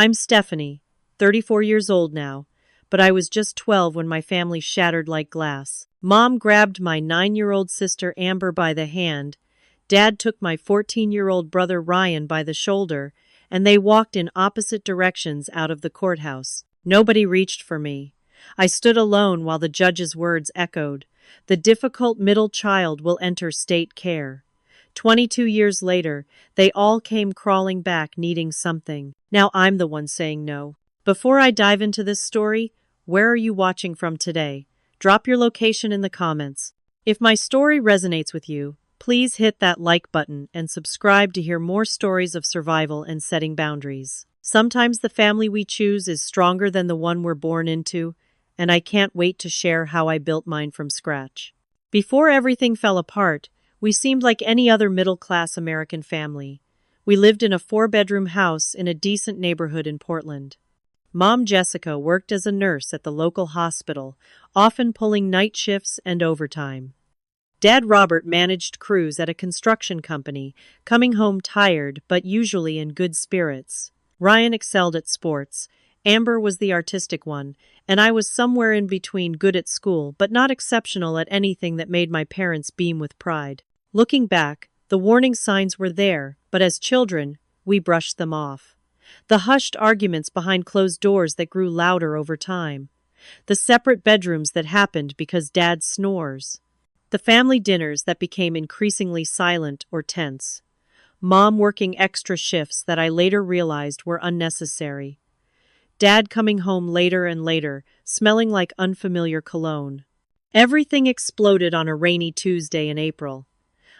I'm Stephanie, 34 years old now, but I was just 12 when my family shattered like glass. Mom grabbed my 9-year-old sister Amber by the hand, Dad took my 14-year-old brother Ryan by the shoulder, and they walked in opposite directions out of the courthouse. Nobody reached for me. I stood alone while the judge's words echoed. The difficult middle child will enter state care. 22 years later, they all came crawling back needing something. Now I'm the one saying no. Before I dive into this story, where are you watching from today? Drop your location in the comments. If my story resonates with you, please hit that like button and subscribe to hear more stories of survival and setting boundaries. Sometimes the family we choose is stronger than the one we're born into, and I can't wait to share how I built mine from scratch. Before everything fell apart, we seemed like any other middle-class American family. We lived in a 4-bedroom house in a decent neighborhood in Portland. Mom Jessica worked as a nurse at the local hospital, often pulling night shifts and overtime. Dad Robert managed crews at a construction company, coming home tired but usually in good spirits. Ryan excelled at sports. Amber was the artistic one, and I was somewhere in between, good at school but not exceptional at anything that made my parents beam with pride. Looking back, the warning signs were there, but as children, we brushed them off. The hushed arguments behind closed doors that grew louder over time. The separate bedrooms that happened because Dad snores. The family dinners that became increasingly silent or tense. Mom working extra shifts that I later realized were unnecessary. Dad coming home later and later, smelling like unfamiliar cologne. Everything exploded on a rainy Tuesday in April.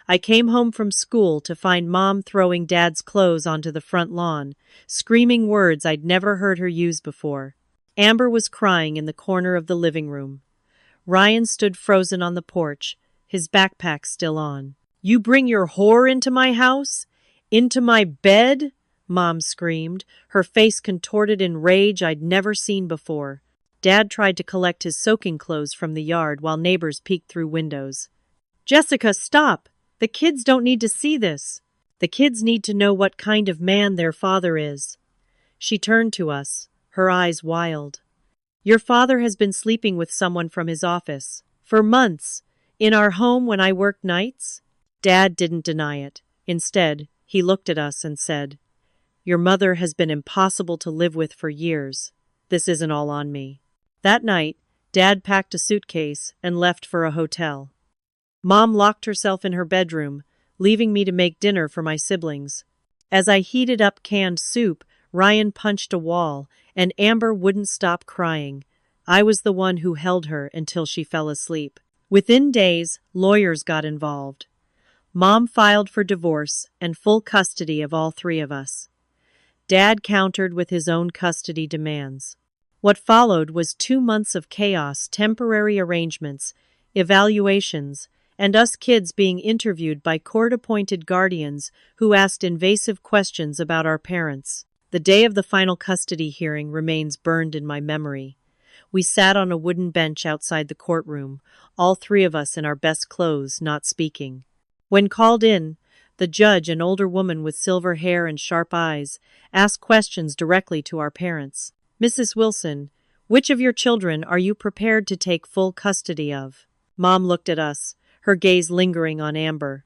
I came home from school to find Mom throwing Dad's clothes onto the front lawn, screaming words I'd never heard her use before. Amber was crying in the corner of the living room. Ryan stood frozen on the porch, his backpack still on. "You bring your whore into my house? Into my bed?" Mom screamed, her face contorted in rage I'd never seen before. Dad tried to collect his soaking clothes from the yard while neighbors peeked through windows. "Jessica, stop! The kids don't need to see this. The kids need to know what kind of man their father is." She turned to us, her eyes wild. "Your father has been sleeping with someone from his office. For months. In our home when I worked nights?" Dad didn't deny it. Instead, he looked at us and said, "Your mother has been impossible to live with for years. This isn't all on me." That night, Dad packed a suitcase and left for a hotel. Mom locked herself in her bedroom, leaving me to make dinner for my siblings. As I heated up canned soup, Ryan punched a wall, and Amber wouldn't stop crying. I was the one who held her until she fell asleep. Within days, lawyers got involved. Mom filed for divorce and full custody of all 3 of us. Dad countered with his own custody demands. What followed was 2 months of chaos, temporary arrangements, evaluations, and us kids being interviewed by court-appointed guardians who asked invasive questions about our parents. The day of the final custody hearing remains burned in my memory. We sat on a wooden bench outside the courtroom, all 3 of us in our best clothes, not speaking. When called in, the judge, an older woman with silver hair and sharp eyes, asked questions directly to our parents. "Mrs. Wilson, which of your children are you prepared to take full custody of?" Mom looked at us, her gaze lingering on Amber.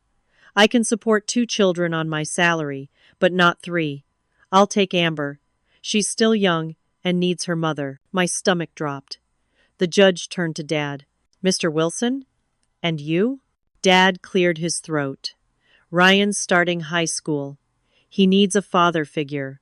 "I can support 2 children on my salary, but not 3. I'll take Amber. She's still young and needs her mother." My stomach dropped. The judge turned to Dad. "Mr. Wilson? And you?" Dad cleared his throat. "Ryan's starting high school. He needs a father figure.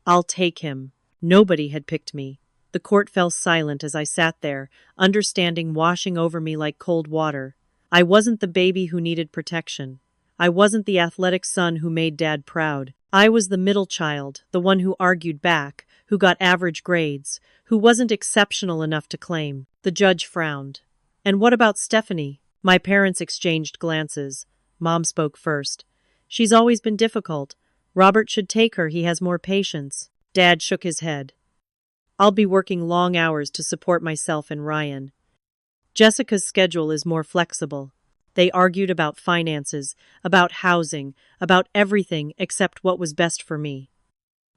I'll take him." Nobody had picked me. The court fell silent as I sat there, understanding washing over me like cold water. I wasn't the baby who needed protection. I wasn't the athletic son who made Dad proud. I was the middle child, the one who argued back, who got average grades, who wasn't exceptional enough to claim. The judge frowned. "And what about Stephanie?" My parents exchanged glances. Mom spoke first. "She's always been difficult. Robert should take her, he has more patience." Dad shook his head. "I'll be working long hours to support myself and Ryan. Jessica's schedule is more flexible." They argued about finances, about housing, about everything except what was best for me.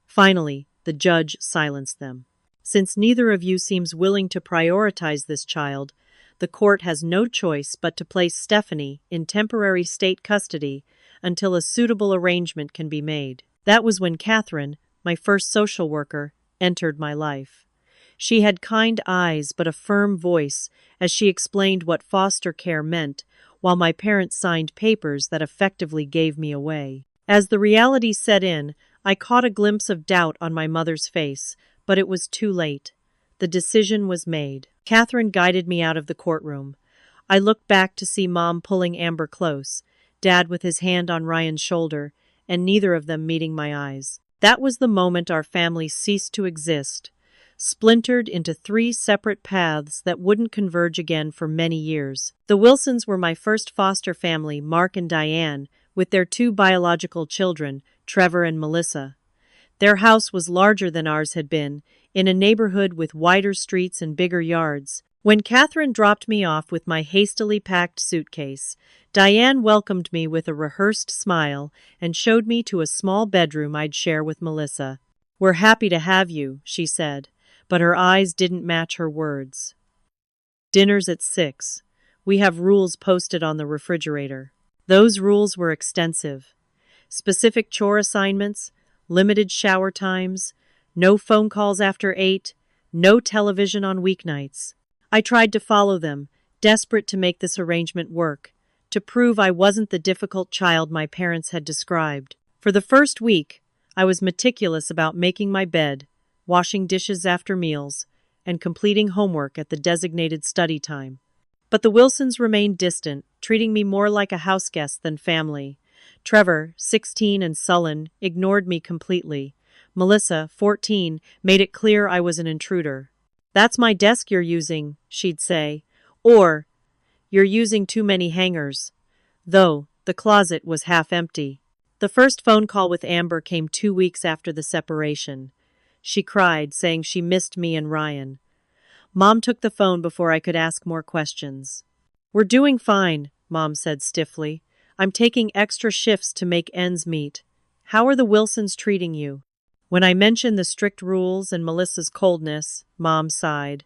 Finally, The judge silenced them. Since neither of you seems willing to prioritize this child, the court has no choice but to place Stephanie in temporary state custody until a suitable arrangement can be made. That was when Catherine, my first social worker, entered my life. She had kind eyes but a firm voice as she explained what foster care meant, while my parents signed papers that effectively gave me away. As the reality set in, I caught a glimpse of doubt on my mother's face, but it was too late. The decision was made. Catherine guided me out of the courtroom. I looked back to see Mom pulling Amber close, Dad with his hand on Ryan's shoulder, and neither of them meeting my eyes. That was the moment our family ceased to exist, splintered into three separate paths that wouldn't converge again for many years. The Wilsons were my first foster family, Mark and Diane, with their two biological children, Trevor and Melissa. Their house was larger than ours had been, in a neighborhood with wider streets and bigger yards. When Catherine dropped me off with my hastily packed suitcase, Diane welcomed me with a rehearsed smile and showed me to a small bedroom I'd share with Melissa. "We're happy to have you," she said, but her eyes didn't match her words. "Dinner's at 6. We have rules posted on the refrigerator." Those rules were extensive. Specific chore assignments, limited shower times, no phone calls after 8, no television on weeknights. I tried to follow them, desperate to make this arrangement work, to prove I wasn't the difficult child my parents had described. For the first week, I was meticulous about making my bed, washing dishes after meals, and completing homework at the designated study time. But the Wilsons remained distant, treating me more like a houseguest than family. Trevor, 16 and sullen, ignored me completely. Melissa, 14, made it clear I was an intruder. "That's my desk you're using," she'd say. Or, "You're using too many hangers." Though the closet was half empty. The first phone call with Amber came 2 weeks after the separation. She cried, saying she missed me and Ryan. Mom took the phone before I could ask more questions. "We're doing fine," Mom said stiffly. "I'm taking extra shifts to make ends meet. How are the Wilsons treating you?" When I mentioned the strict rules and Melissa's coldness, Mom sighed.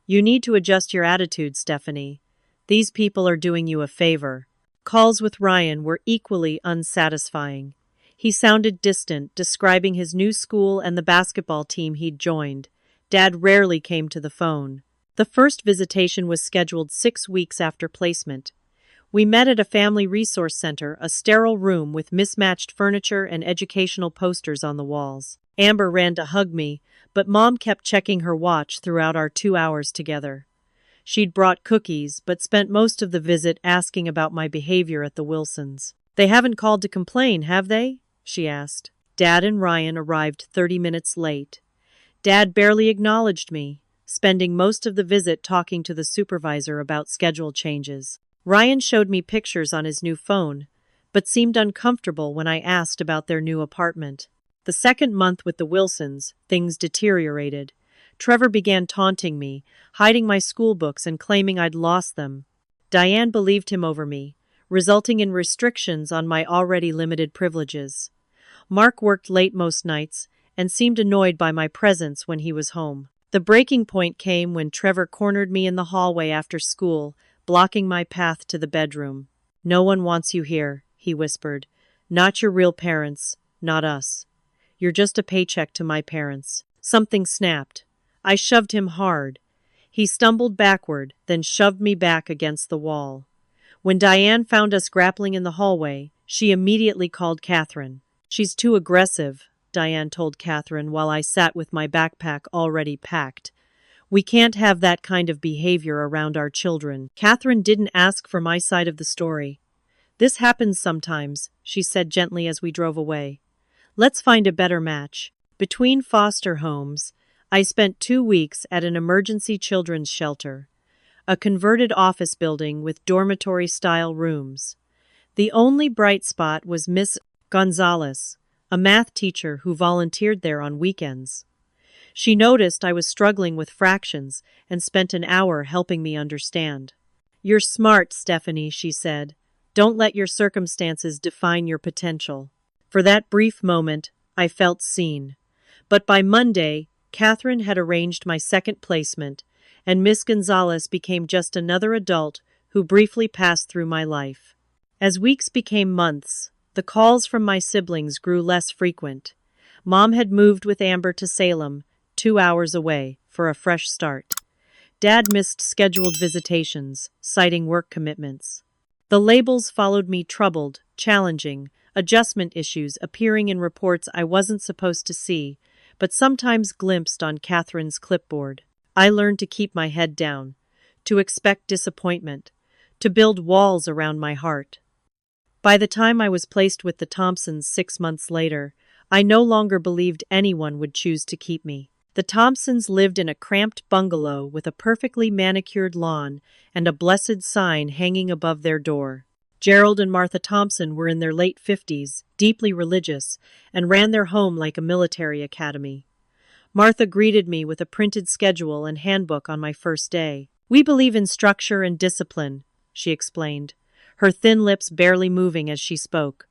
"You need to adjust your attitude, Stephanie. These people are doing you a favor." Calls with Ryan were equally unsatisfying. He sounded distant, describing his new school and the basketball team he'd joined. Dad rarely came to the phone. The first visitation was scheduled 6 weeks after placement. We met at a family resource center, a sterile room with mismatched furniture and educational posters on the walls. Amber ran to hug me, but Mom kept checking her watch throughout our 2 hours together. She'd brought cookies, but spent most of the visit asking about my behavior at the Wilsons. "They haven't called to complain, have they?" she asked. Dad and Ryan arrived 30 minutes late. Dad barely acknowledged me, spending most of the visit talking to the supervisor about schedule changes. Ryan showed me pictures on his new phone, but seemed uncomfortable when I asked about their new apartment. The second month with the Wilsons, things deteriorated. Trevor began taunting me, hiding my school books and claiming I'd lost them. Diane believed him over me, resulting in restrictions on my already limited privileges. Mark worked late most nights and seemed annoyed by my presence when he was home. The breaking point came when Trevor cornered me in the hallway after school, blocking my path to the bedroom. "No one wants you here," he whispered. "Not your real parents, not us. You're just a paycheck to my parents." Something snapped. I shoved him hard. He stumbled backward, then shoved me back against the wall. When Diane found us grappling in the hallway, she immediately called Catherine. "She's too aggressive," Diane told Catherine while I sat with my backpack already packed. "We can't have that kind of behavior around our children." Catherine didn't ask for my side of the story. "This happens sometimes," she said gently as we drove away. "Let's find a better match." Between foster homes, I spent 2 weeks at an emergency children's shelter, a converted office building with dormitory-style rooms. The only bright spot was Miss Gonzalez, a math teacher who volunteered there on weekends. She noticed I was struggling with fractions and spent an hour helping me understand. "You're smart, Stephanie," she said. "Don't let your circumstances define your potential." For that brief moment, I felt seen. But by Monday, Catherine had arranged my second placement, and Miss Gonzalez became just another adult who briefly passed through my life. As weeks became months, the calls from my siblings grew less frequent. Mom had moved with Amber to Salem, 2 hours away, for a fresh start. Dad missed scheduled visitations, citing work commitments. The labels followed me troubled, challenging, adjustment issues appearing in reports I wasn't supposed to see, but sometimes glimpsed on Catherine's clipboard. I learned to keep my head down, to expect disappointment, to build walls around my heart. By the time I was placed with the Thompsons 6 months later, I no longer believed anyone would choose to keep me. The Thompsons lived in a cramped bungalow with a perfectly manicured lawn and a blessed sign hanging above their door. Gerald and Martha Thompson were in their late 50s, deeply religious, and ran their home like a military academy. Martha greeted me with a printed schedule and handbook on my first day. "We believe in structure and discipline," she explained, her thin lips barely moving as she spoke.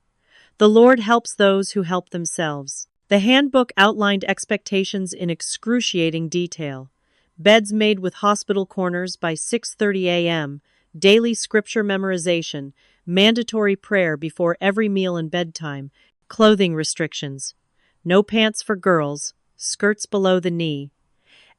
"The Lord helps those who help themselves." The handbook outlined expectations in excruciating detail. Beds made with hospital corners by 6:30 a.m., daily scripture memorization, mandatory prayer before every meal and bedtime, clothing restrictions, no pants for girls, skirts below the knee,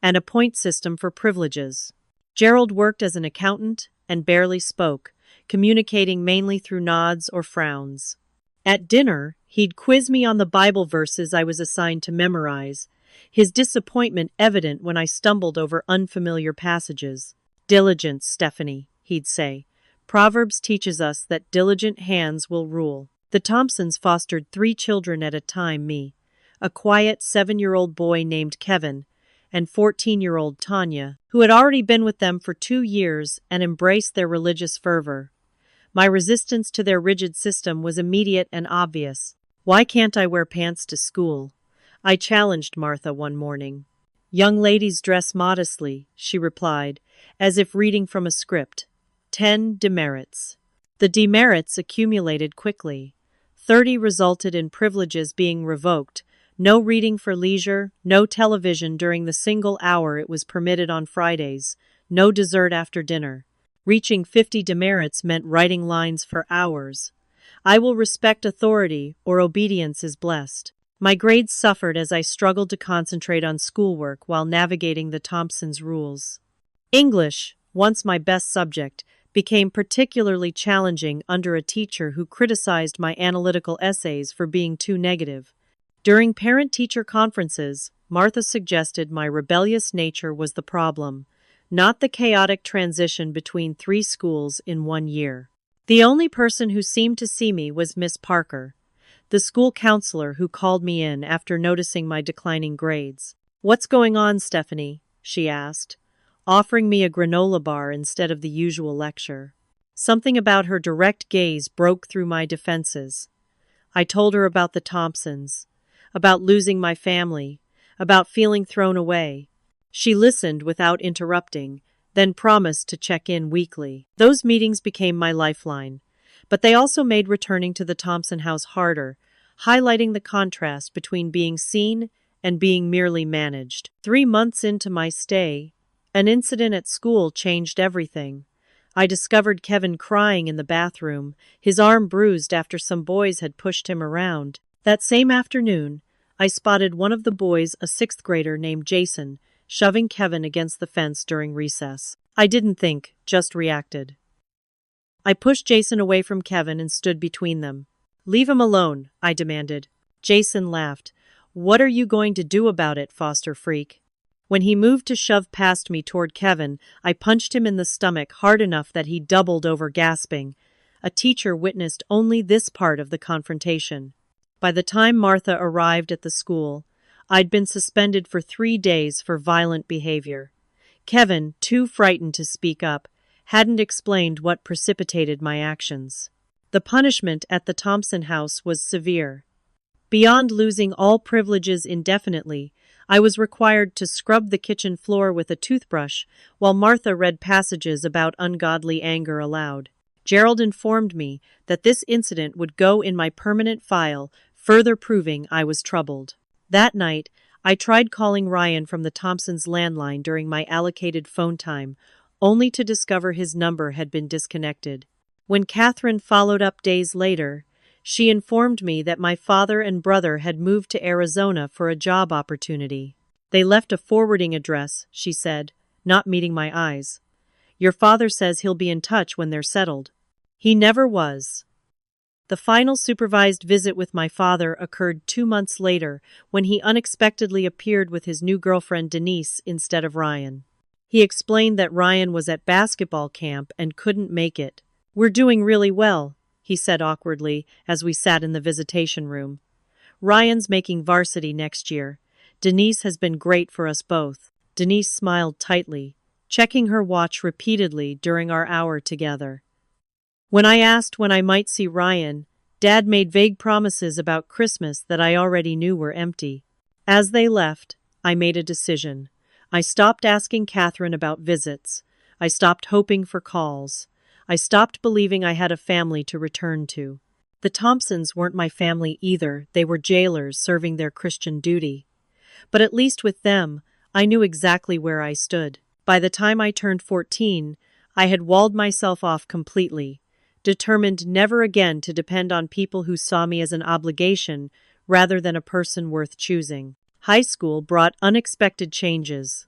and a point system for privileges. Gerald worked as an accountant and barely spoke, communicating mainly through nods or frowns. At dinner, he'd quiz me on the Bible verses I was assigned to memorize, his disappointment evident when I stumbled over unfamiliar passages. "Diligence, Stephanie," he'd say. "Proverbs teaches us that diligent hands will rule." The Thompsons fostered 3 children at a time, me, a quiet 7-year-old boy named Kevin, and 14-year-old Tanya, who had already been with them for 2 years and embraced their religious fervor. My resistance to their rigid system was immediate and obvious. "Why can't I wear pants to school?" I challenged Martha one morning. "Young ladies dress modestly," she replied, as if reading from a script. 10 demerits. The demerits accumulated quickly. 30 resulted in privileges being revoked, no reading for leisure, no television during the single hour it was permitted on Fridays, no dessert after dinner. Reaching 50 demerits meant writing lines for hours. I will respect authority, or obedience is blessed. My grades suffered as I struggled to concentrate on schoolwork while navigating the Thompsons' rules. English, once my best subject, became particularly challenging under a teacher who criticized my analytical essays for being too negative. During parent-teacher conferences, Martha suggested my rebellious nature was the problem, not the chaotic transition between 3 schools in 1 year. The only person who seemed to see me was Miss Parker, the school counselor who called me in after noticing my declining grades. "What's going on, Stephanie?" she asked, offering me a granola bar instead of the usual lecture. Something about her direct gaze broke through my defenses. I told her about the Thompsons, about losing my family, about feeling thrown away. She listened without interrupting, then promised to check in weekly. Those meetings became my lifeline, but they also made returning to the Thompson house harder, highlighting the contrast between being seen and being merely managed. 3 months into my stay, an incident at school changed everything. I discovered Kevin crying in the bathroom, his arm bruised after some boys had pushed him around. That same afternoon, I spotted one of the boys, a 6th grader named Jason, shoving Kevin against the fence during recess. I didn't think, just reacted. I pushed Jason away from Kevin and stood between them. "Leave him alone," I demanded. Jason laughed. "What are you going to do about it, foster freak?" When he moved to shove past me toward Kevin, I punched him in the stomach hard enough that he doubled over, gasping. A teacher witnessed only this part of the confrontation. By the time Martha arrived at the school, I'd been suspended for 3 days for violent behavior. Kevin, too frightened to speak up, hadn't explained what precipitated my actions. The punishment at the Thompson house was severe. Beyond losing all privileges indefinitely, I was required to scrub the kitchen floor with a toothbrush while Martha read passages about ungodly anger aloud. Gerald informed me that this incident would go in my permanent file, further proving I was troubled. That night, I tried calling Ryan from the Thompsons' landline during my allocated phone time, only to discover his number had been disconnected. When Catherine followed up days later, she informed me that my father and brother had moved to Arizona for a job opportunity. They left a forwarding address, she said, not meeting my eyes. Your father says he'll be in touch when they're settled. He never was. The final supervised visit with my father occurred 2 months later when he unexpectedly appeared with his new girlfriend Denise instead of Ryan. He explained that Ryan was at basketball camp and couldn't make it. We're doing really well, he said awkwardly as we sat in the visitation room. Ryan's making varsity next year. Denise has been great for us both. Denise smiled tightly, checking her watch repeatedly during our hour together. When I asked when I might see Ryan, Dad made vague promises about Christmas that I already knew were empty. As they left, I made a decision. I stopped asking Catherine about visits. I stopped hoping for calls. I stopped believing I had a family to return to. The Thompsons weren't my family either. They were jailers serving their Christian duty. But at least with them, I knew exactly where I stood. By the time I turned 14, I had walled myself off completely, determined never again to depend on people who saw me as an obligation rather than a person worth choosing. High school brought unexpected changes.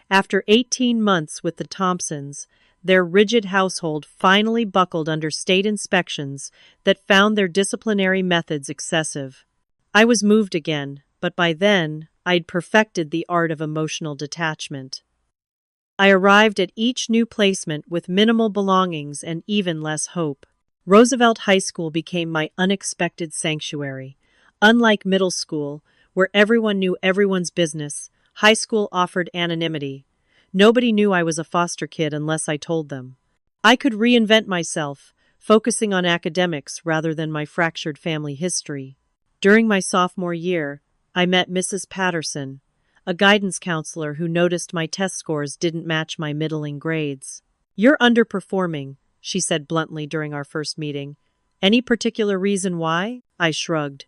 After 18 months with the Thompsons, their rigid household finally buckled under state inspections that found their disciplinary methods excessive. I was moved again, but by then, I'd perfected the art of emotional detachment. I arrived at each new placement with minimal belongings and even less hope. Roosevelt High School became my unexpected sanctuary. Unlike middle school, where everyone knew everyone's business, high school offered anonymity. Nobody knew I was a foster kid unless I told them. I could reinvent myself, focusing on academics rather than my fractured family history. During my sophomore year, I met Mrs. Patterson, a guidance counselor who noticed my test scores didn't match my middling grades. You're underperforming, she said bluntly during our first meeting. Any particular reason why? I shrugged.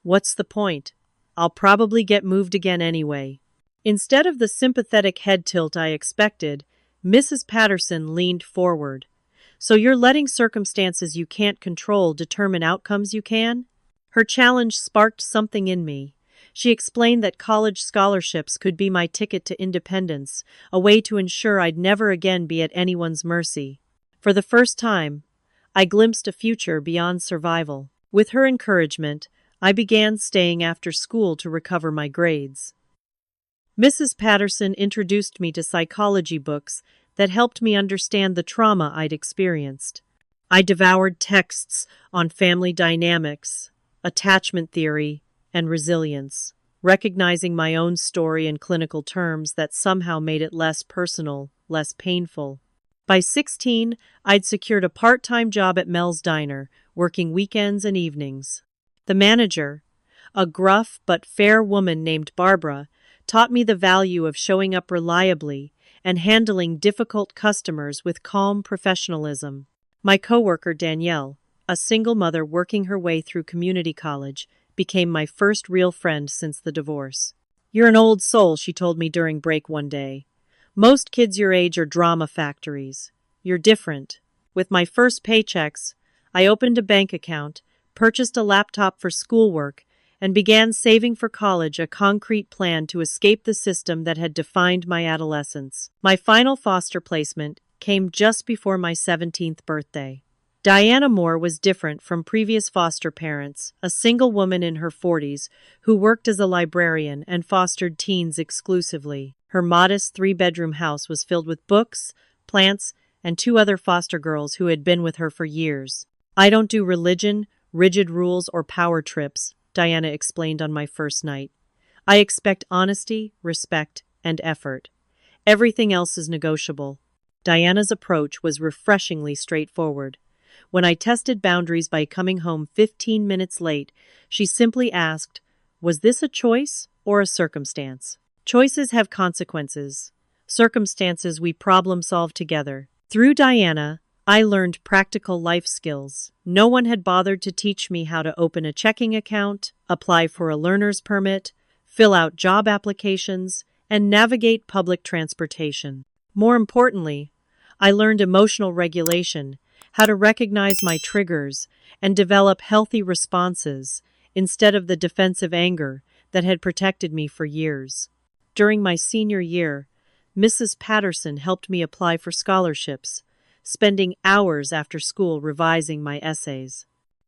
What's the point? I'll probably get moved again anyway. Instead of the sympathetic head tilt I expected, Mrs. Patterson leaned forward. So you're letting circumstances you can't control determine outcomes you can? Her challenge sparked something in me. She explained that college scholarships could be my ticket to independence, a way to ensure I'd never again be at anyone's mercy. For the first time, I glimpsed a future beyond survival. With her encouragement, I began staying after school to recover my grades. Mrs. Patterson introduced me to psychology books that helped me understand the trauma I'd experienced. I devoured texts on family dynamics, attachment theory, and resilience, recognizing my own story in clinical terms that somehow made it less personal, less painful. By 16, I'd secured a part-time job at Mel's Diner, working weekends and evenings. The manager, a gruff but fair woman named Barbara, taught me the value of showing up reliably and handling difficult customers with calm professionalism. My coworker Danielle, a single mother working her way through community college, became my first real friend since the divorce. You're an old soul, she told me during break one day. Most kids your age are drama factories. You're different. With my first paychecks, I opened a bank account, purchased a laptop for schoolwork, and began saving for college, a concrete plan to escape the system that had defined my adolescence. My final foster placement came just before my 17th birthday. Diana Moore was different from previous foster parents, a single woman in her 40s who worked as a librarian and fostered teens exclusively. Her modest 3-bedroom house was filled with books, plants, and 2 other foster girls who had been with her for years. I don't do religion, rigid rules, or power trips, Diana explained on my first night. I expect honesty, respect, and effort. Everything else is negotiable. Diana's approach was refreshingly straightforward. When I tested boundaries by coming home 15 minutes late, she simply asked, was this a choice or a circumstance? Choices have consequences. Circumstances we problem solve together. Through Diana, I learned practical life skills. No one had bothered to teach me how to open a checking account, apply for a learner's permit, fill out job applications, and navigate public transportation. More importantly, I learned emotional regulation, how to recognize my triggers, and develop healthy responses instead of the defensive anger that had protected me for years. During my senior year, Mrs. Patterson helped me apply for scholarships, spending hours after school revising my essays.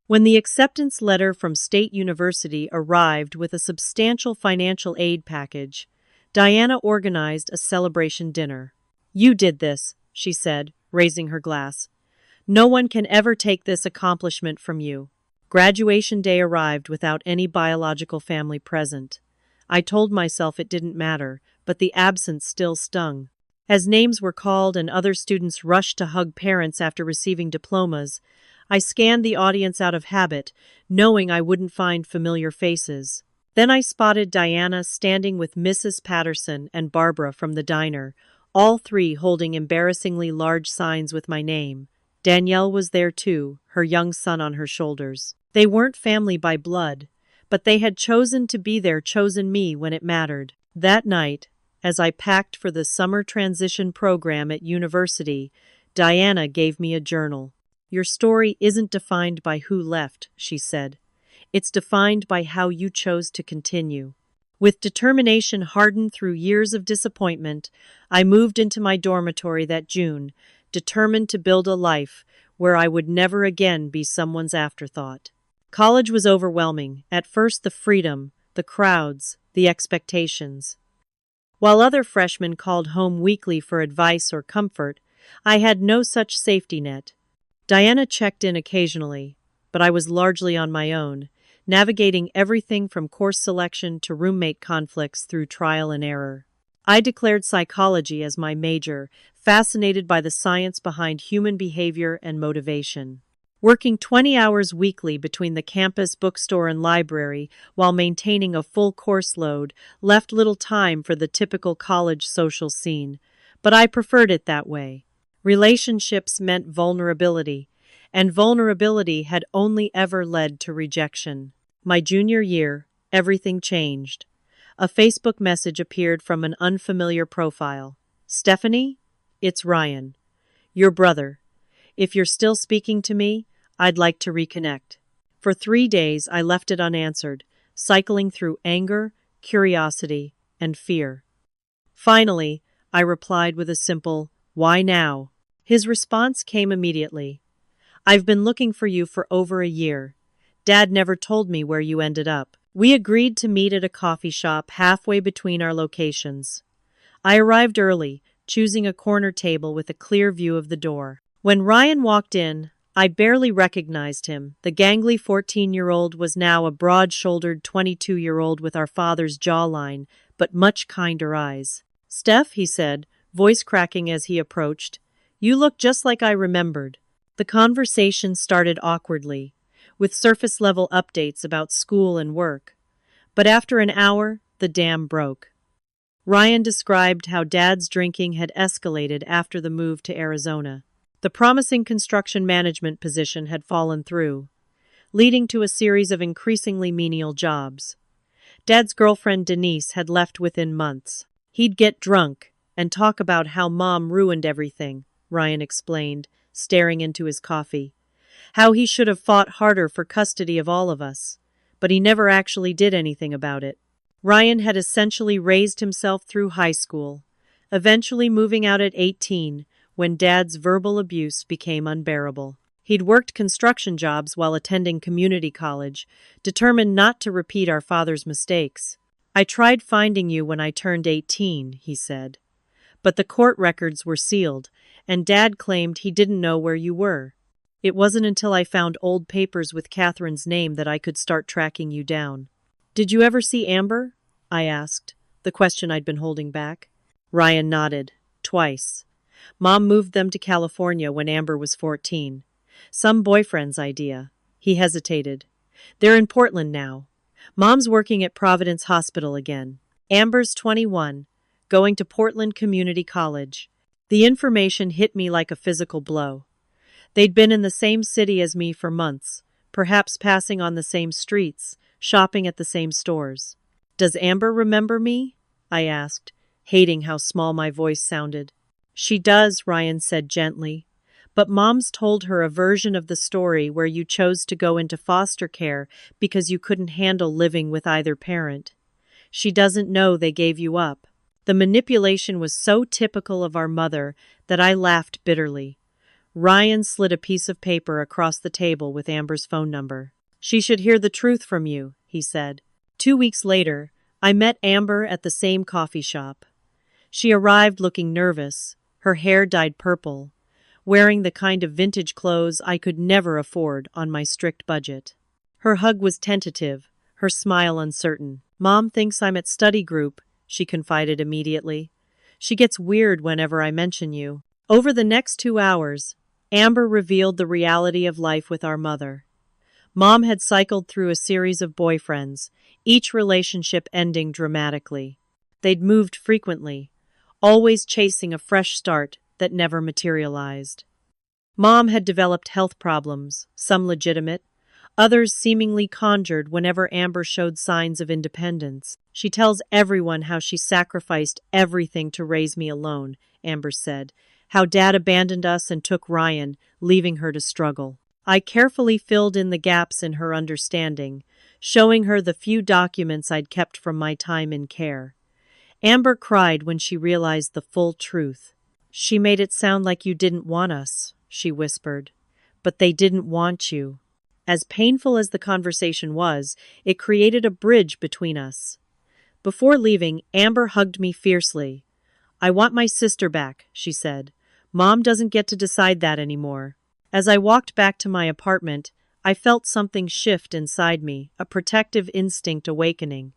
When the acceptance letter from State University arrived with a substantial financial aid package, Diana organized a celebration dinner. "You did this," she said, raising her glass. "No one can ever take this accomplishment from you." Graduation day arrived without any biological family present. I told myself it didn't matter, but the absence still stung. As names were called and other students rushed to hug parents after receiving diplomas, I scanned the audience out of habit, knowing I wouldn't find familiar faces. Then I spotted Diana standing with Mrs. Patterson and Barbara from the diner, all three holding embarrassingly large signs with my name. Danielle was there too, her young son on her shoulders. They weren't family by blood, but they had chosen to be there, chosen me when it mattered. That night, as I packed for the summer transition program at university, Diana gave me a journal. "Your story isn't defined by who left," she said. "It's defined by how you chose to continue." With determination hardened through years of disappointment, I moved into my dormitory that June, determined to build a life where I would never again be someone's afterthought. College was overwhelming. At first, the freedom, the crowds, the expectations. While other freshmen called home weekly for advice or comfort, I had no such safety net. Diana checked in occasionally, but I was largely on my own, navigating everything from course selection to roommate conflicts through trial and error. I declared psychology as my major, fascinated by the science behind human behavior and motivation. Working 20 hours weekly between the campus bookstore and library while maintaining a full course load left little time for the typical college social scene, but I preferred it that way. Relationships meant vulnerability, and vulnerability had only ever led to rejection. My junior year, everything changed. A Facebook message appeared from an unfamiliar profile. "Stephanie? It's Ryan. Your brother. If you're still speaking to me, I'd like to reconnect." For 3 days, I left it unanswered, cycling through anger, curiosity, and fear. Finally, I replied with a simple, "Why now?" His response came immediately. "I've been looking for you for over a year. Dad never told me where you ended up." We agreed to meet at a coffee shop halfway between our locations. I arrived early, choosing a corner table with a clear view of the door. When Ryan walked in, I barely recognized him. The gangly 14-year-old was now a broad-shouldered 22-year-old with our father's jawline, but much kinder eyes. "Steph," he said, voice cracking as he approached, "you look just like I remembered." The conversation started awkwardly, with surface-level updates about school and work. But after an hour, the dam broke. Ryan described how Dad's drinking had escalated after the move to Arizona. The promising construction management position had fallen through, leading to a series of increasingly menial jobs. Dad's girlfriend Denise had left within months. He'd get drunk and talk about how Mom ruined everything, Ryan explained, staring into his coffee. How he should have fought harder for custody of all of us, but he never actually did anything about it. Ryan had essentially raised himself through high school, eventually moving out at 18 when Dad's verbal abuse became unbearable. He'd worked construction jobs while attending community college, determined not to repeat our father's mistakes. "I tried finding you when I turned 18, he said. "But the court records were sealed, and Dad claimed he didn't know where you were. It wasn't until I found old papers with Catherine's name that I could start tracking you down." "Did you ever see Amber?" I asked, the question I'd been holding back. Ryan nodded. "Twice. Mom moved them to California when Amber was 14. Some boyfriend's idea." He hesitated. "They're in Portland now. Mom's working at Providence Hospital again. Amber's 21, going to Portland Community College." The information hit me like a physical blow. They'd been in the same city as me for months, perhaps passing on the same streets, shopping at the same stores. Does Amber remember me? I asked, hating how small my voice sounded. She does, Ryan said gently. But Mom's told her a version of the story where you chose to go into foster care because you couldn't handle living with either parent. She doesn't know they gave you up. The manipulation was so typical of our mother that I laughed bitterly. Ryan slid a piece of paper across the table with Amber's phone number. She should hear the truth from you, he said. 2 weeks later, I met Amber at the same coffee shop. She arrived looking nervous, her hair dyed purple, wearing the kind of vintage clothes I could never afford on my strict budget. Her hug was tentative, her smile uncertain. Mom thinks I'm at study group, she confided immediately. She gets weird whenever I mention you. Over the next 2 hours, Amber revealed the reality of life with our mother. Mom had cycled through a series of boyfriends, each relationship ending dramatically. They'd moved frequently, always chasing a fresh start that never materialized. Mom had developed health problems, some legitimate, others seemingly conjured whenever Amber showed signs of independence. She tells everyone how she sacrificed everything to raise me alone, Amber said, how Dad abandoned us and took Ryan, leaving her to struggle. I carefully filled in the gaps in her understanding, showing her the few documents I'd kept from my time in care. Amber cried when she realized the full truth. She made it sound like you didn't want us, she whispered. But they didn't want you. As painful as the conversation was, it created a bridge between us. Before leaving, Amber hugged me fiercely. I want my sister back, she said. Mom doesn't get to decide that anymore. As I walked back to my apartment, I felt something shift inside me, a protective instinct awakening.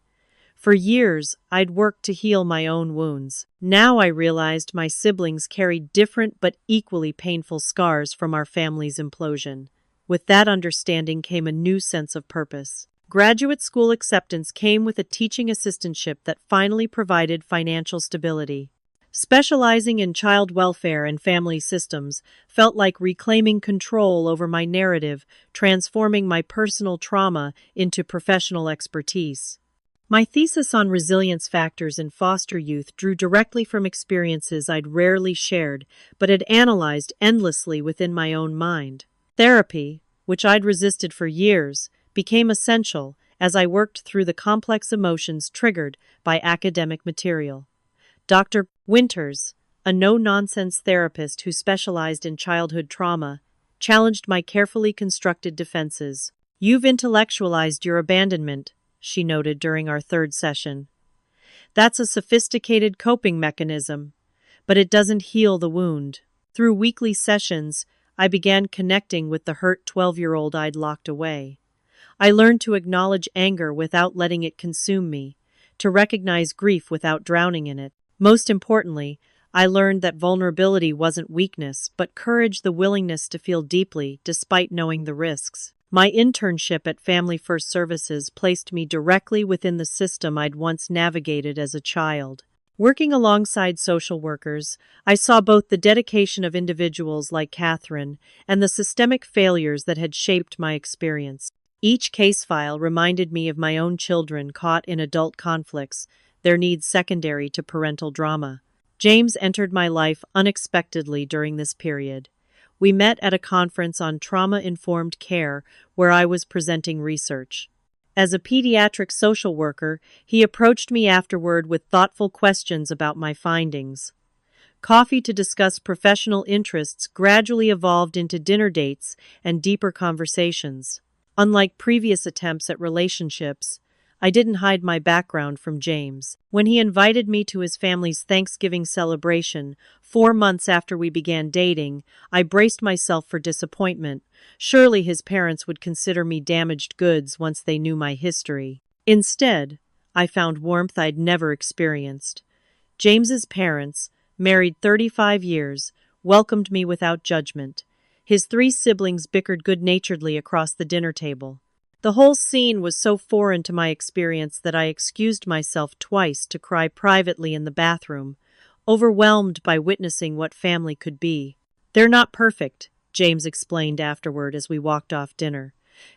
For years, I'd worked to heal my own wounds. Now I realized my siblings carried different but equally painful scars from our family's implosion. With that understanding came a new sense of purpose. Graduate school acceptance came with a teaching assistantship that finally provided financial stability. Specializing in child welfare and family systems felt like reclaiming control over my narrative, transforming my personal trauma into professional expertise. My thesis on resilience factors in foster youth drew directly from experiences I'd rarely shared, but had analyzed endlessly within my own mind. Therapy, which I'd resisted for years, became essential as I worked through the complex emotions triggered by academic material. Dr. Winters, a no-nonsense therapist who specialized in childhood trauma, challenged my carefully constructed defenses. You've intellectualized your abandonment, she noted during our third session. That's a sophisticated coping mechanism, but it doesn't heal the wound. Through weekly sessions, I began connecting with the hurt 12-year-old I'd locked away. I learned to acknowledge anger without letting it consume me, to recognize grief without drowning in it. Most importantly, I learned that vulnerability wasn't weakness, but courage, the willingness to feel deeply despite knowing the risks. My internship at Family First Services placed me directly within the system I'd once navigated as a child. Working alongside social workers, I saw both the dedication of individuals like Catherine and the systemic failures that had shaped my experience. Each case file reminded me of my own children caught in adult conflicts, their needs secondary to parental drama. James entered my life unexpectedly during this period. We met at a conference on trauma-informed care where I was presenting research. As a pediatric social worker, he approached me afterward with thoughtful questions about my findings. Coffee to discuss professional interests gradually evolved into dinner dates and deeper conversations. Unlike previous attempts at relationships, I didn't hide my background from James. When he invited me to his family's Thanksgiving celebration, 4 months after we began dating, I braced myself for disappointment. Surely his parents would consider me damaged goods once they knew my history. Instead, I found warmth I'd never experienced. James's parents, married 35 years, welcomed me without judgment. His 3 siblings bickered good-naturedly across the dinner table. The whole scene was so foreign to my experience that I excused myself twice to cry privately in the bathroom, overwhelmed by witnessing what family could be. They're not perfect, James explained afterward as we walked off dinner.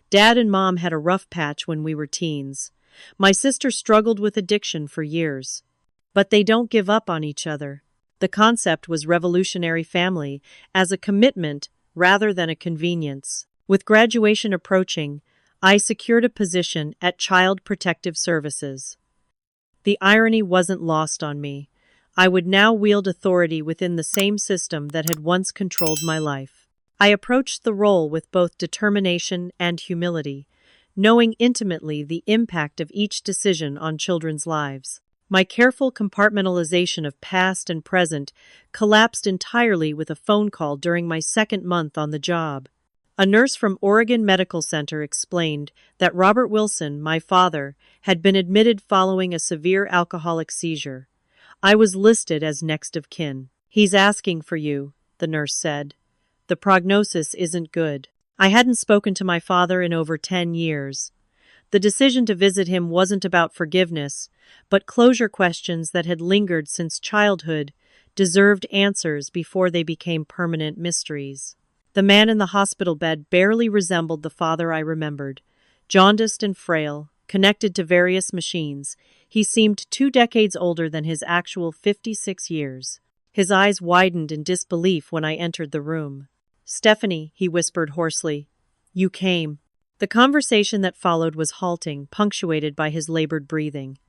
Dad and Mom had a rough patch when we were teens. My sister struggled with addiction for years. But they don't give up on each other. The concept was revolutionary family as a commitment rather than a convenience. With graduation approaching, I secured a position at Child Protective Services. The irony wasn't lost on me. I would now wield authority within the same system that had once controlled my life. I approached the role with both determination and humility, knowing intimately the impact of each decision on children's lives. My careful compartmentalization of past and present collapsed entirely with a phone call during my second month on the job. A nurse from Oregon Medical Center explained that Robert Wilson, my father, had been admitted following a severe alcoholic seizure. I was listed as next of kin. "He's asking for you," the nurse said. "The prognosis isn't good." I hadn't spoken to my father in over 10 years. The decision to visit him wasn't about forgiveness, but closure questions that had lingered since childhood deserved answers before they became permanent mysteries. The man in the hospital bed barely resembled the father I remembered. Jaundiced and frail, connected to various machines, he seemed 2 decades older than his actual 56 years. His eyes widened in disbelief when I entered the room. "Stephanie," he whispered hoarsely, "you came." The conversation that followed was halting, punctuated by his labored breathing.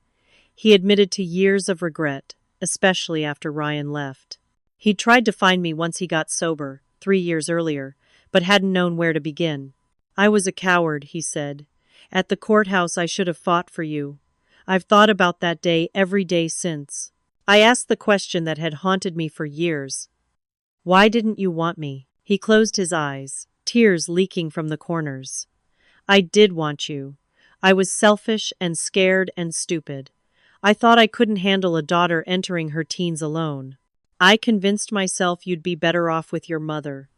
He admitted to years of regret, especially after Ryan left. He'd tried to find me once he got sober, 3 years earlier, but hadn't known where to begin. "I was a coward," he said. "At the courthouse I should have fought for you. I've thought about that day every day since." I asked the question that had haunted me for years. "Why didn't you want me?" He closed his eyes, tears leaking from the corners. "I did want you. I was selfish and scared and stupid. I thought I couldn't handle a daughter entering her teens alone. I convinced myself you'd be better off with your mother."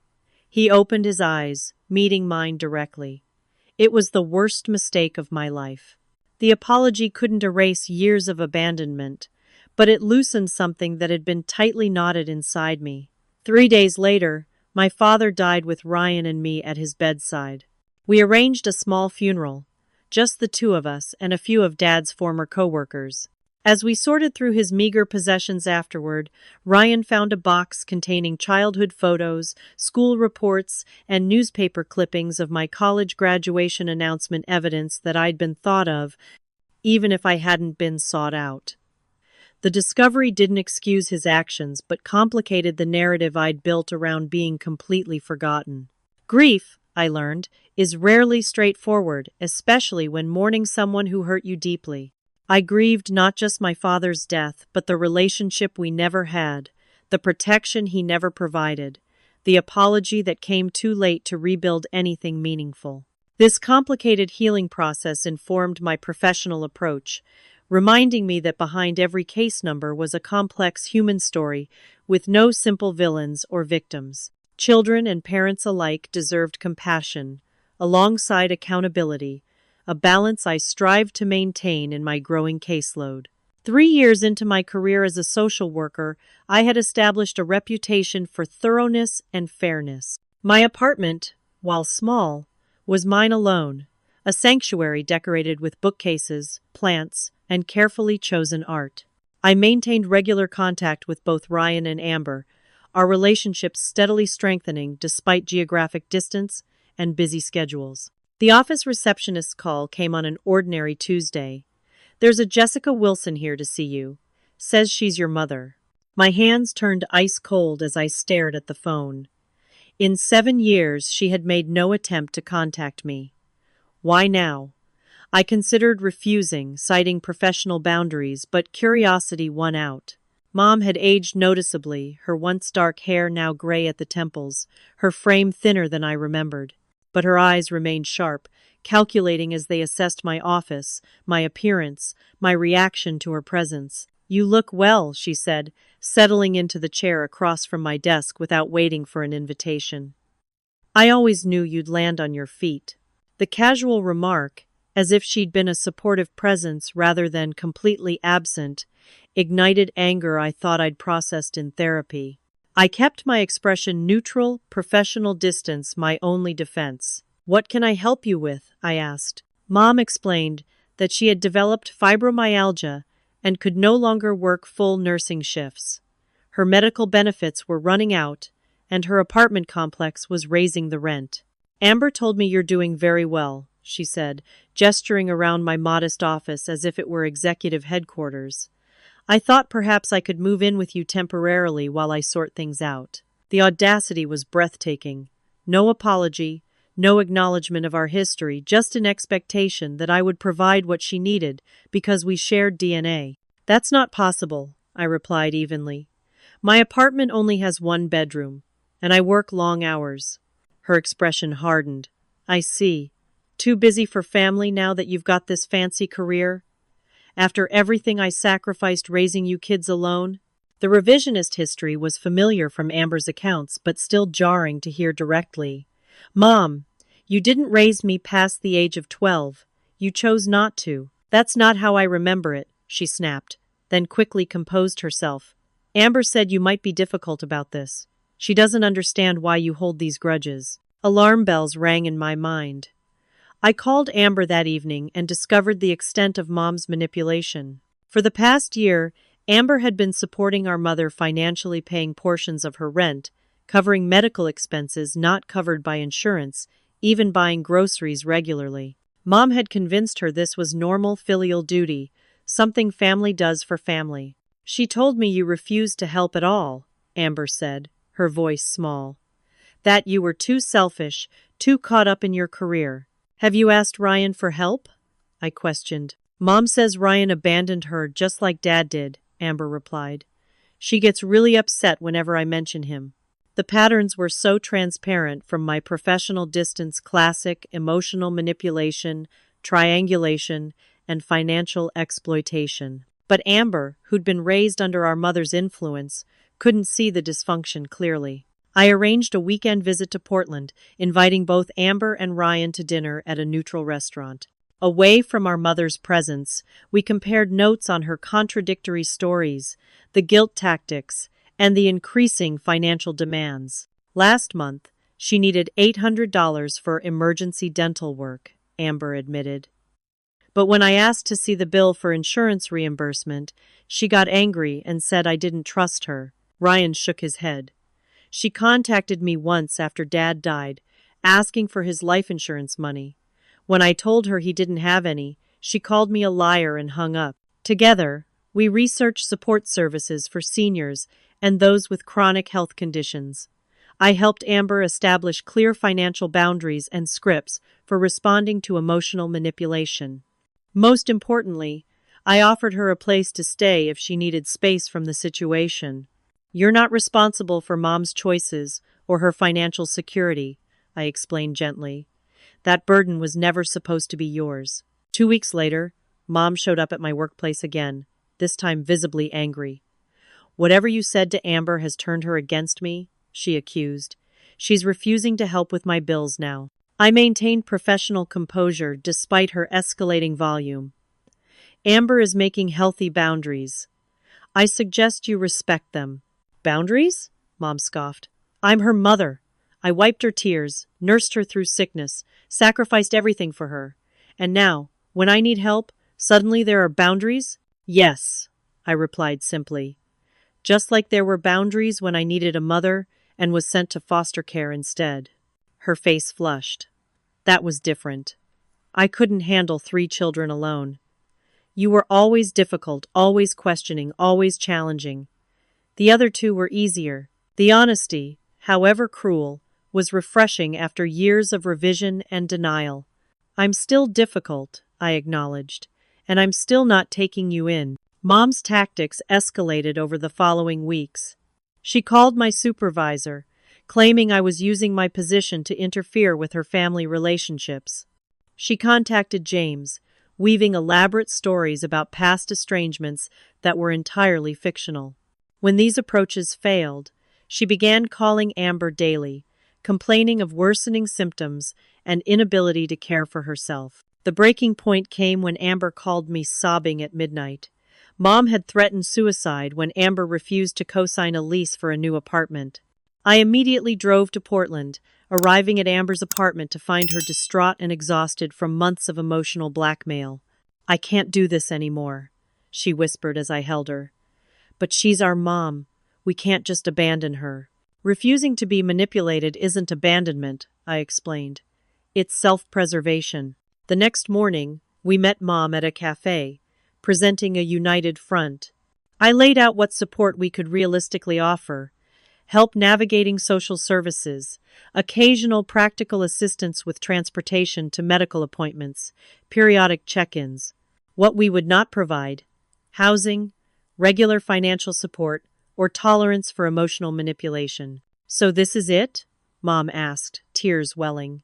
He opened his eyes, meeting mine directly. "It was the worst mistake of my life." The apology couldn't erase years of abandonment, but it loosened something that had been tightly knotted inside me. 3 days later, my father died with Ryan and me at his bedside. We arranged a small funeral, just the two of us and a few of Dad's former coworkers. As we sorted through his meager possessions afterward, Ryan found a box containing childhood photos, school reports, and newspaper clippings of my college graduation announcement, evidence that I'd been thought of, even if I hadn't been sought out. The discovery didn't excuse his actions, but complicated the narrative I'd built around being completely forgotten. Grief, I learned, is rarely straightforward, especially when mourning someone who hurt you deeply. I grieved not just my father's death, but the relationship we never had, the protection he never provided, the apology that came too late to rebuild anything meaningful. This complicated healing process informed my professional approach, reminding me that behind every case number was a complex human story with no simple villains or victims. Children and parents alike deserved compassion, alongside accountability, a balance I strived to maintain in my growing caseload. 3 years into my career as a social worker, I had established a reputation for thoroughness and fairness. My apartment, while small, was mine alone, a sanctuary decorated with bookcases, plants, and carefully chosen art. I maintained regular contact with both Ryan and Amber, our relationship steadily strengthening despite geographic distance and busy schedules. The office receptionist's call came on an ordinary Tuesday. "There's a Jessica Wilson here to see you. Says she's your mother." My hands turned ice cold as I stared at the phone. In 7 years, she had made no attempt to contact me. Why now? I considered refusing, citing professional boundaries, but curiosity won out. Mom had aged noticeably, her once dark hair now gray at the temples, her frame thinner than I remembered. But her eyes remained sharp, calculating as they assessed my office, my appearance, my reaction to her presence. "You look well," she said, settling into the chair across from my desk without waiting for an invitation. "I always knew you'd land on your feet." The casual remark, as if she'd been a supportive presence rather than completely absent, ignited anger I thought I'd processed in therapy. I kept my expression neutral, professional distance my only defense. "What can I help you with?" I asked. Mom explained that she had developed fibromyalgia and could no longer work full nursing shifts. Her medical benefits were running out, and her apartment complex was raising the rent. Amber told me you're doing very well, she said, gesturing around my modest office as if it were executive headquarters. I thought perhaps I could move in with you temporarily while I sort things out. The audacity was breathtaking. No apology, no acknowledgement of our history, just an expectation that I would provide what she needed because we shared DNA. That's not possible, I replied evenly. My apartment only has one bedroom, and I work long hours. Her expression hardened. I see. Too busy for family now that you've got this fancy career? After everything I sacrificed raising you kids alone? The revisionist history was familiar from Amber's accounts, but still jarring to hear directly. Mom, you didn't raise me past the age of 12. You chose not to. That's not how I remember it, she snapped, then quickly composed herself. Amber said you might be difficult about this. She doesn't understand why you hold these grudges. Alarm bells rang in my mind. I called Amber that evening and discovered the extent of Mom's manipulation. For the past year, Amber had been supporting our mother financially, paying portions of her rent, covering medical expenses not covered by insurance, even buying groceries regularly. Mom had convinced her this was normal filial duty, something family does for family. She told me you refused to help at all, Amber said, her voice small. That you were too selfish, too caught up in your career. Have you asked Ryan for help? I questioned. Mom says Ryan abandoned her just like Dad did, Amber replied. She gets really upset whenever I mention him. The patterns were so transparent from my professional distance: classic emotional manipulation, triangulation, and financial exploitation. But Amber, who'd been raised under our mother's influence, couldn't see the dysfunction clearly. I arranged a weekend visit to Portland, inviting both Amber and Ryan to dinner at a neutral restaurant. Away from our mother's presence, we compared notes on her contradictory stories, the guilt tactics, and the increasing financial demands. Last month, she needed $800 for emergency dental work, Amber admitted. But when I asked to see the bill for insurance reimbursement, she got angry and said I didn't trust her. Ryan shook his head. She contacted me once after Dad died, asking for his life insurance money. When I told her he didn't have any, she called me a liar and hung up. Together, we researched support services for seniors and those with chronic health conditions. I helped Amber establish clear financial boundaries and scripts for responding to emotional manipulation. Most importantly, I offered her a place to stay if she needed space from the situation. You're not responsible for Mom's choices or her financial security, I explained gently. That burden was never supposed to be yours. 2 weeks later, Mom showed up at my workplace again, this time visibly angry. Whatever you said to Amber has turned her against me, she accused. She's refusing to help with my bills now. I maintained professional composure despite her escalating volume. Amber is making healthy boundaries. I suggest you respect them. Boundaries? Mom scoffed. I'm her mother. I wiped her tears, nursed her through sickness, sacrificed everything for her. And now, when I need help, suddenly there are boundaries? Yes, I replied simply. Just like there were boundaries when I needed a mother and was sent to foster care instead. Her face flushed. That was different. I couldn't handle 3 children alone. You were always difficult, always questioning, always challenging. The other 2 were easier. The honesty, however cruel, was refreshing after years of revision and denial. I'm still difficult, I acknowledged, and I'm still not taking you in. Mom's tactics escalated over the following weeks. She called my supervisor, claiming I was using my position to interfere with her family relationships. She contacted James, weaving elaborate stories about past estrangements that were entirely fictional. When these approaches failed, she began calling Amber daily, complaining of worsening symptoms and inability to care for herself. The breaking point came when Amber called me sobbing at midnight. Mom had threatened suicide when Amber refused to co-sign a lease for a new apartment. I immediately drove to Portland, arriving at Amber's apartment to find her distraught and exhausted from months of emotional blackmail. I can't do this anymore, she whispered as I held her. But she's our mom. We can't just abandon her. Refusing to be manipulated isn't abandonment, I explained. It's self-preservation. The next morning, we met Mom at a cafe, presenting a united front. I laid out what support we could realistically offer: help navigating social services, occasional practical assistance with transportation to medical appointments, periodic check-ins. What we would not provide: housing, regular financial support, or tolerance for emotional manipulation. "So this is it?" Mom asked, tears welling.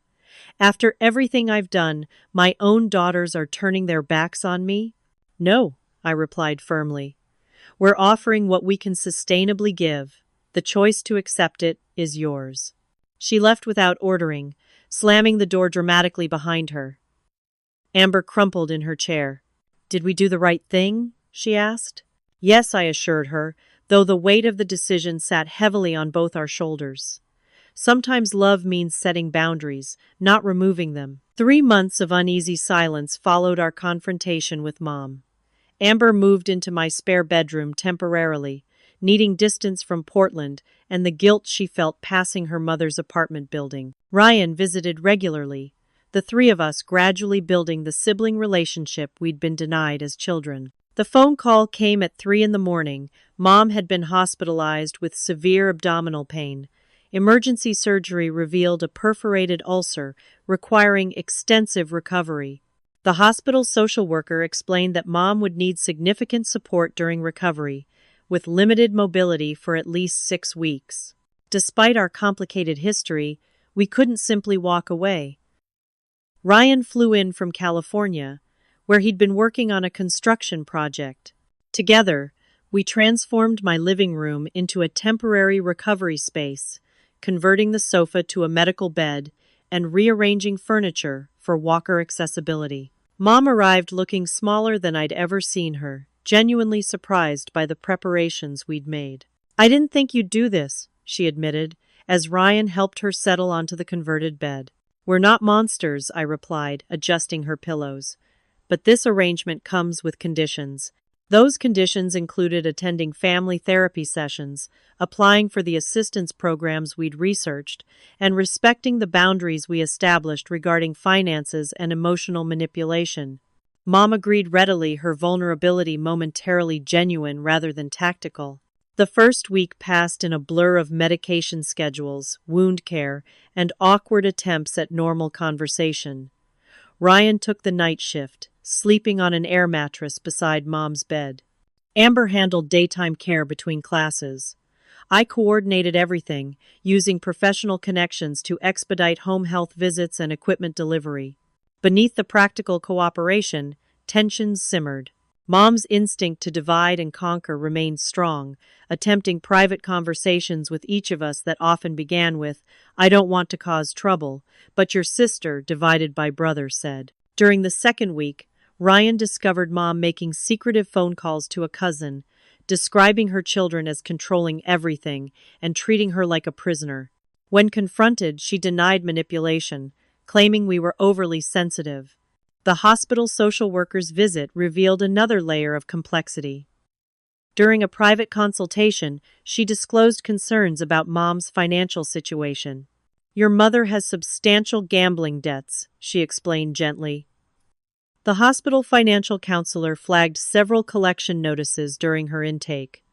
"After everything I've done, my own daughters are turning their backs on me?" "No," I replied firmly. "We're offering what we can sustainably give. The choice to accept it is yours." She left without ordering, slamming the door dramatically behind her. Amber crumpled in her chair. "Did we do the right thing?" she asked. "Yes," I assured her, though the weight of the decision sat heavily on both our shoulders. Sometimes love means setting boundaries, not removing them. 3 months of uneasy silence followed our confrontation with Mom. Amber moved into my spare bedroom temporarily, needing distance from Portland and the guilt she felt passing her mother's apartment building. Ryan visited regularly, the three of us gradually building the sibling relationship we'd been denied as children. The phone call came at 3 in the morning. Mom had been hospitalized with severe abdominal pain. Emergency surgery revealed a perforated ulcer requiring extensive recovery. The hospital social worker explained that Mom would need significant support during recovery, with limited mobility for at least 6 weeks. Despite our complicated history, we couldn't simply walk away. Ryan flew in from California, where he'd been working on a construction project. Together, we transformed my living room into a temporary recovery space, converting the sofa to a medical bed and rearranging furniture for walker accessibility. Mom arrived looking smaller than I'd ever seen her, genuinely surprised by the preparations we'd made. "I didn't think you'd do this," she admitted, as Ryan helped her settle onto the converted bed. "We're not monsters," I replied, adjusting her pillows. "But this arrangement comes with conditions." Those conditions included attending family therapy sessions, applying for the assistance programs we'd researched, and respecting the boundaries we established regarding finances and emotional manipulation. Mom agreed readily, her vulnerability momentarily genuine rather than tactical. The first week passed in a blur of medication schedules, wound care, and awkward attempts at normal conversation. Ryan took the night shift, sleeping on an air mattress beside Mom's bed. Amber handled daytime care between classes. I coordinated everything, using professional connections to expedite home health visits and equipment delivery. Beneath the practical cooperation, tensions simmered. Mom's instinct to divide and conquer remained strong, attempting private conversations with each of us that often began with, "I don't want to cause trouble, but your sister, divided by brother, said." During the second week, Ryan discovered Mom making secretive phone calls to a cousin, describing her children as controlling everything and treating her like a prisoner. When confronted, she denied manipulation, claiming we were overly sensitive. The hospital social worker's visit revealed another layer of complexity. During a private consultation, she disclosed concerns about Mom's financial situation. "Your mother has substantial gambling debts," she explained gently. The hospital financial counselor flagged several collection notices during her intake.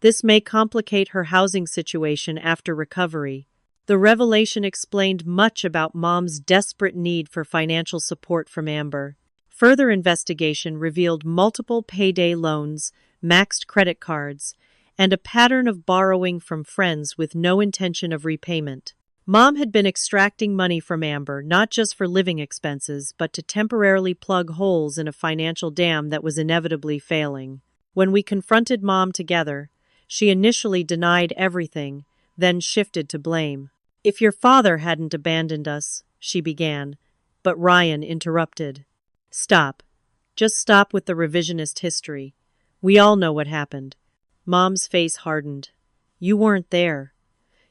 This may complicate her housing situation after recovery. The revelation explained much about Mom's desperate need for financial support from Amber. Further investigation revealed multiple payday loans, maxed credit cards, and a pattern of borrowing from friends with no intention of repayment. Mom had been extracting money from Amber not just for living expenses, but to temporarily plug holes in a financial dam that was inevitably failing. When we confronted Mom together, she initially denied everything, then shifted to blame. "If your father hadn't abandoned us," she began, but Ryan interrupted. "Stop. Just stop with the revisionist history. We all know what happened." Mom's face hardened. "You weren't there.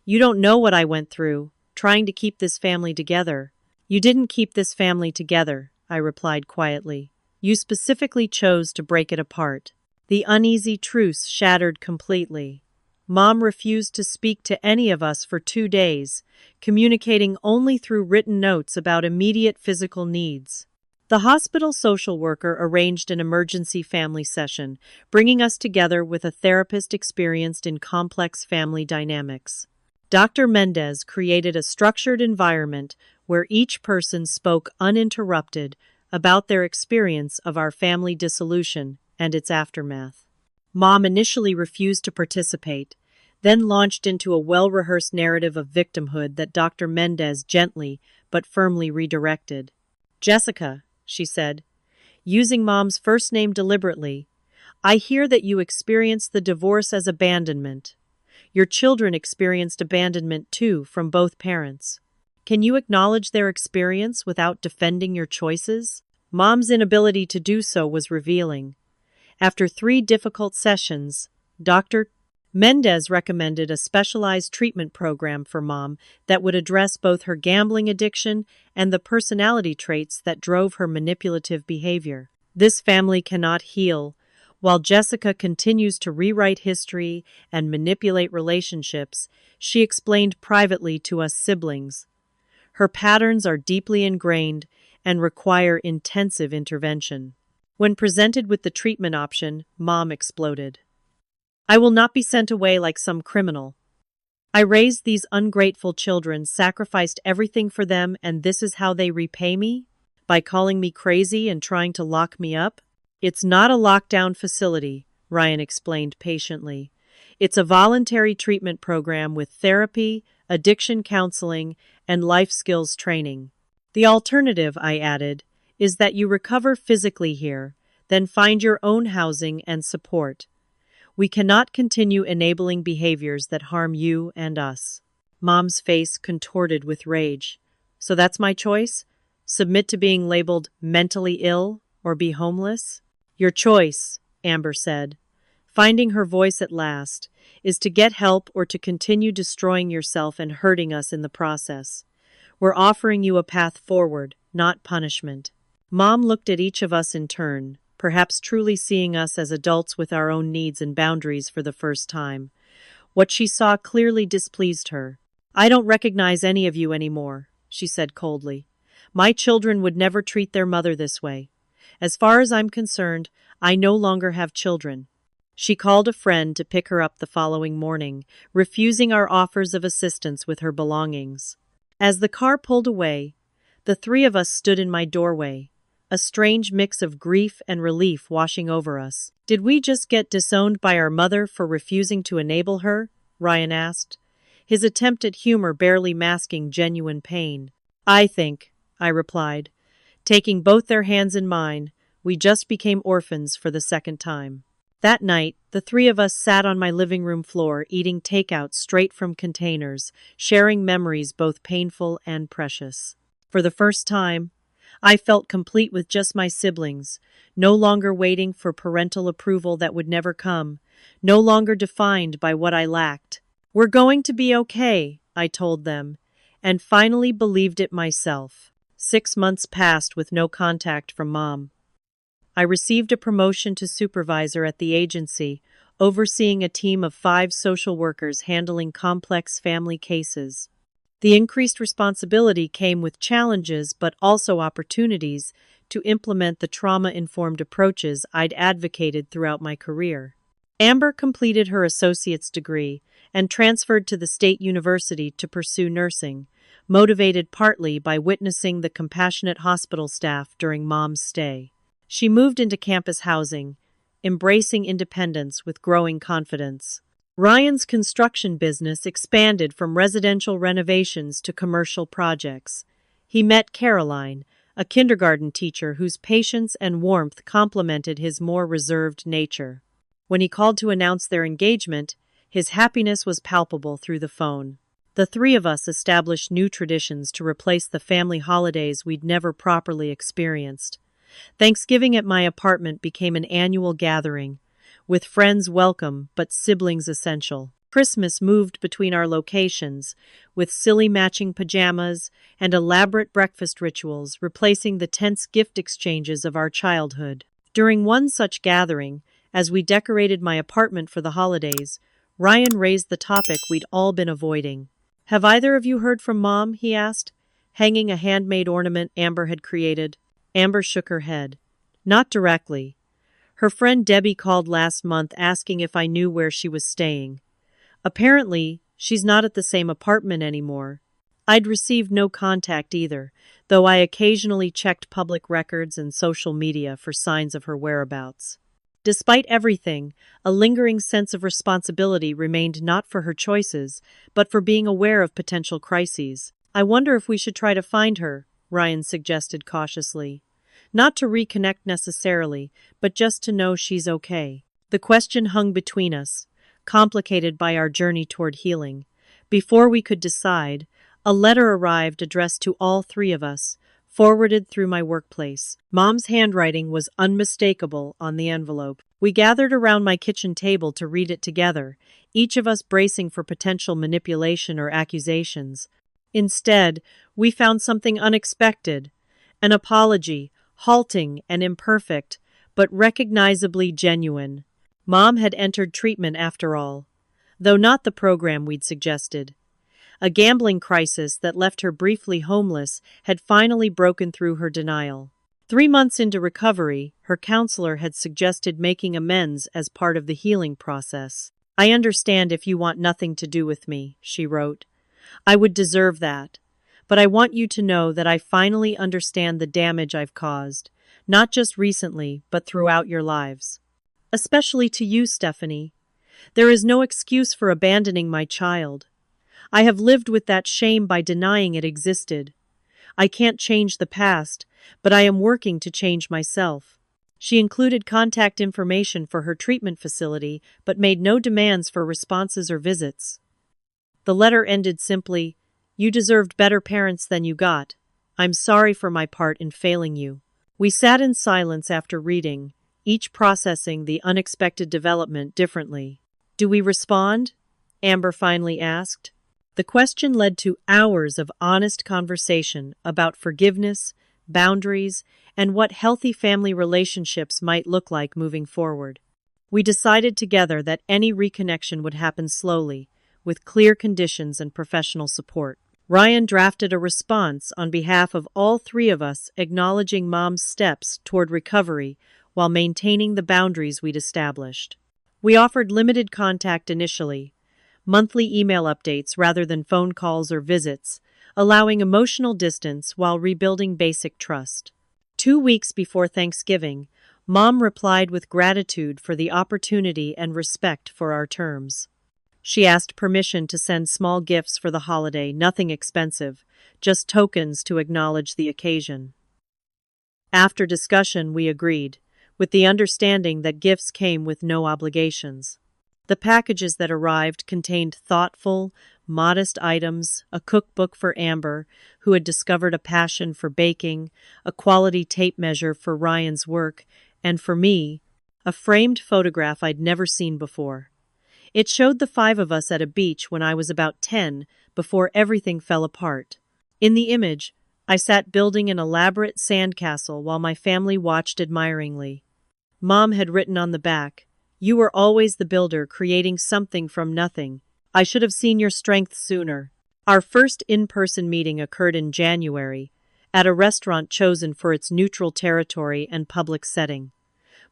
You don't know what I went through, trying to keep this family together." "You didn't keep this family together," I replied quietly. You specifically chose to break it apart. The uneasy truce shattered completely. Mom refused to speak to any of us for 2 days, communicating only through written notes about immediate physical needs. The hospital social worker arranged an emergency family session, bringing us together with a therapist experienced in complex family dynamics. Dr. Mendez created a structured environment where each person spoke uninterrupted about their experience of our family dissolution and its aftermath. Mom initially refused to participate, then launched into a well-rehearsed narrative of victimhood that Dr. Mendez gently but firmly redirected. "Jessica," she said, using Mom's first name deliberately, "I hear that you experienced the divorce as abandonment. Your children experienced abandonment too from both parents. Can you acknowledge their experience without defending your choices?" Mom's inability to do so was revealing. After 3 difficult sessions, Dr. Mendez recommended a specialized treatment program for Mom that would address both her gambling addiction and the personality traits that drove her manipulative behavior. This family cannot heal, while Jessica continues to rewrite history and manipulate relationships, she explained privately to us siblings. Her patterns are deeply ingrained and require intensive intervention. When presented with the treatment option, Mom exploded. "I will not be sent away like some criminal. I raised these ungrateful children, sacrificed everything for them, and this is how they repay me? By calling me crazy and trying to lock me up?" "It's not a lockdown facility," Ryan explained patiently. "It's a voluntary treatment program with therapy, addiction counseling, and life skills training. The alternative," I added, "is that you recover physically here, then find your own housing and support. We cannot continue enabling behaviors that harm you and us." Mom's face contorted with rage. "So that's my choice? Submit to being labeled mentally ill or be homeless?" "Your choice," Amber said, finding her voice at last, "is to get help or to continue destroying yourself and hurting us in the process. We're offering you a path forward, not punishment." Mom looked at each of us in turn, perhaps truly seeing us as adults with our own needs and boundaries for the first time. What she saw clearly displeased her. "I don't recognize any of you anymore," she said coldly. "My children would never treat their mother this way. As far as I'm concerned, I no longer have children." She called a friend to pick her up the following morning, refusing our offers of assistance with her belongings. As the car pulled away, the 3 of us stood in my doorway, a strange mix of grief and relief washing over us. "Did we just get disowned by our mother for refusing to enable her?" Ryan asked, his attempt at humor barely masking genuine pain. "I think," I replied, taking both their hands in mine, "we just became orphans for the second time." That night, the 3 of us sat on my living room floor eating takeout straight from containers, sharing memories both painful and precious. For the first time, I felt complete with just my siblings, no longer waiting for parental approval that would never come, no longer defined by what I lacked. "We're going to be okay," I told them, and finally believed it myself. 6 months passed with no contact from Mom. I received a promotion to supervisor at the agency, overseeing a team of 5 social workers handling complex family cases. The increased responsibility came with challenges but also opportunities to implement the trauma-informed approaches I'd advocated throughout my career. Amber completed her associate's degree and transferred to the state university to pursue nursing, motivated partly by witnessing the compassionate hospital staff during Mom's stay. She moved into campus housing, embracing independence with growing confidence. Ryan's construction business expanded from residential renovations to commercial projects. He met Caroline, a kindergarten teacher whose patience and warmth complemented his more reserved nature. When he called to announce their engagement, his happiness was palpable through the phone. The 3 of us established new traditions to replace the family holidays we'd never properly experienced. Thanksgiving at my apartment became an annual gathering, with friends welcome but siblings essential. Christmas moved between our locations, with silly matching pajamas and elaborate breakfast rituals replacing the tense gift exchanges of our childhood. During one such gathering, as we decorated my apartment for the holidays, Ryan raised the topic we'd all been avoiding. "Have either of you heard from Mom?" he asked, hanging a handmade ornament Amber had created. Amber shook her head. "Not directly. Her friend Debbie called last month asking if I knew where she was staying. Apparently, she's not at the same apartment anymore." I'd received no contact either, though I occasionally checked public records and social media for signs of her whereabouts. Despite everything, a lingering sense of responsibility remained, not for her choices, but for being aware of potential crises. "I wonder if we should try to find her," Ryan suggested cautiously. "Not to reconnect necessarily, but just to know she's okay." The question hung between us, complicated by our journey toward healing. Before we could decide, a letter arrived addressed to all three of us, forwarded through my workplace. Mom's handwriting was unmistakable on the envelope. We gathered around my kitchen table to read it together, each of us bracing for potential manipulation or accusations. Instead, we found something unexpected: an apology, halting and imperfect, but recognizably genuine. Mom had entered treatment after all, though not the program we'd suggested. A gambling crisis that left her briefly homeless had finally broken through her denial. 3 months into recovery, her counselor had suggested making amends as part of the healing process. "I understand if you want nothing to do with me," she wrote. "I would deserve that. But I want you to know that I finally understand the damage I've caused, not just recently, but throughout your lives. Especially to you, Stephanie. There is no excuse for abandoning my child. I have lived with that shame by denying it existed. I can't change the past, but I am working to change myself." She included contact information for her treatment facility, but made no demands for responses or visits. The letter ended simply, "You deserved better parents than you got. I'm sorry for my part in failing you." We sat in silence after reading, each processing the unexpected development differently. "Do we respond?" Amber finally asked. The question led to hours of honest conversation about forgiveness, boundaries, and what healthy family relationships might look like moving forward. We decided together that any reconnection would happen slowly, with clear conditions and professional support. Ryan drafted a response on behalf of all three of us, acknowledging Mom's steps toward recovery while maintaining the boundaries we'd established. We offered limited contact initially, monthly email updates rather than phone calls or visits, allowing emotional distance while rebuilding basic trust. 2 weeks before Thanksgiving, Mom replied with gratitude for the opportunity and respect for our terms. She asked permission to send small gifts for the holiday, nothing expensive, just tokens to acknowledge the occasion. After discussion, we agreed, with the understanding that gifts came with no obligations. The packages that arrived contained thoughtful, modest items: a cookbook for Amber, who had discovered a passion for baking, a quality tape measure for Ryan's work, and for me, a framed photograph I'd never seen before. It showed the 5 of us at a beach when I was about 10, before everything fell apart. In the image, I sat building an elaborate sandcastle while my family watched admiringly. Mom had written on the back, "You were always the builder, creating something from nothing. I should have seen your strength sooner." Our first in-person meeting occurred in January, at a restaurant chosen for its neutral territory and public setting.